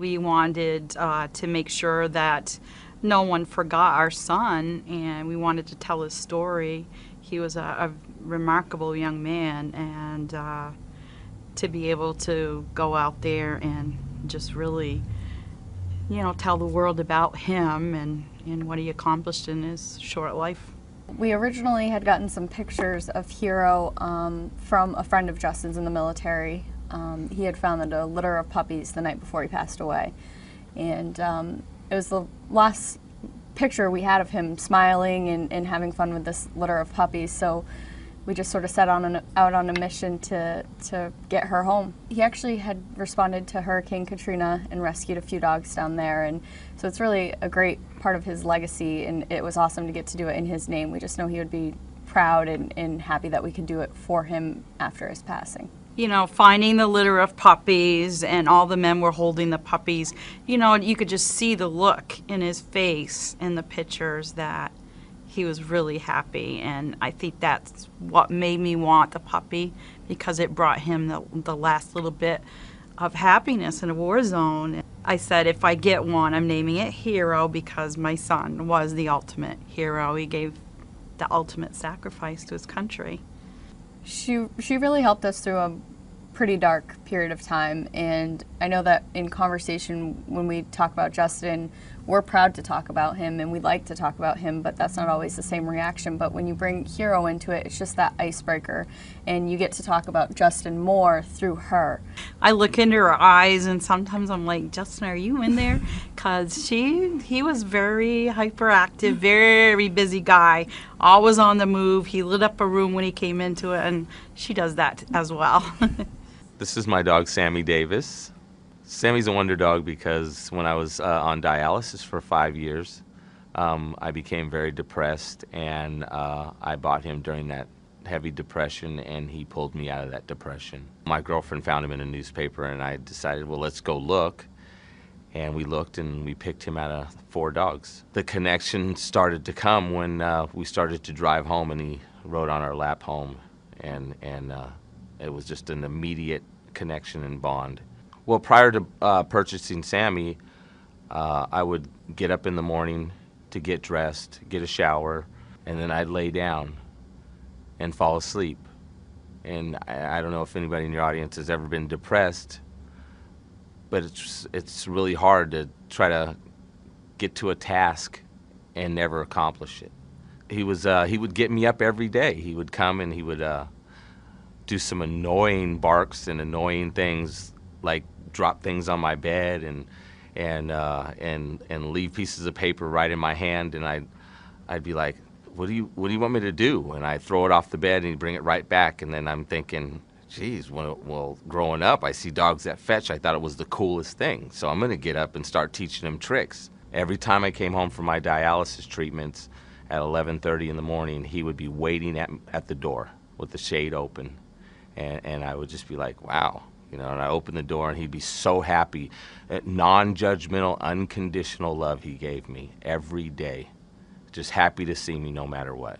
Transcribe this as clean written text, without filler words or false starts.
We wanted to make sure that no one forgot our son, and we wanted to tell his story. He was a remarkable young man, and to be able to go out there and just really, tell the world about him and what he accomplished in his short life. We originally had gotten some pictures of Hero from a friend of Justin's in the military. He had found a litter of puppies the night before he passed away. And it was the last picture we had of him smiling and having fun with this litter of puppies. So we just sort of set out on a mission to get her home. He actually had responded to Hurricane Katrina and rescued a few dogs down there, and so it's really a great part of his legacy, and it was awesome to get to do it in his name. We just know he would be proud and happy that we could do it for him after his passing. Finding the litter of puppies, and all the men were holding the puppies, you could just see the look in his face in the pictures that he was really happy, and I think that's what made me want the puppy, because it brought him the last little bit of happiness in a war zone. I said, if I get one, I'm naming it Hero, because my son was the ultimate hero. He gave the ultimate sacrifice to his country. She really helped us through a pretty dark period of time, and I know that in conversation when we talk about Justin, we're proud to talk about him and we like to talk about him, but that's not always the same reaction. But when you bring Hero into it, it's just that icebreaker, and you get to talk about Justin more through her. I look into her eyes, and sometimes I'm like, Justin, are you in there? Because he was very hyperactive, very busy guy, always on the move. He lit up a room when he came into it, and she does that as well. This is my dog, Sammy Davis. Sammy's a wonder dog because when I was on dialysis for 5 years, I became very depressed, and I bought him during that heavy depression, and he pulled me out of that depression. My girlfriend found him in a newspaper, and I decided, well, let's go look. And we looked, and we picked him out of 4 dogs. The connection started to come when we started to drive home, and he rode on our lap home, and it was just an immediate connection and bond. Well, prior to purchasing Sammy, I would get up in the morning to get dressed, get a shower, and then I'd lay down and fall asleep. And I don't know if anybody in your audience has ever been depressed, but it's really hard to try to get to a task and never accomplish it. He would get me up every day. He would come and he would do some annoying barks and annoying things, like drop things on my bed and leave pieces of paper right in my hand, and I'd be like, what do you want me to do? And I throw it off the bed, and he'd bring it right back, and then I'm thinking, geez, well, growing up, I see dogs that fetch. I thought it was the coolest thing, so I'm gonna get up and start teaching him tricks. Every time I came home from my dialysis treatments at 11:30 in the morning, he would be waiting at the door with the shade open, and I would just be like, wow. And I opened the door, and he'd be so happy. Non-judgmental, unconditional love he gave me every day. Just happy to see me no matter what.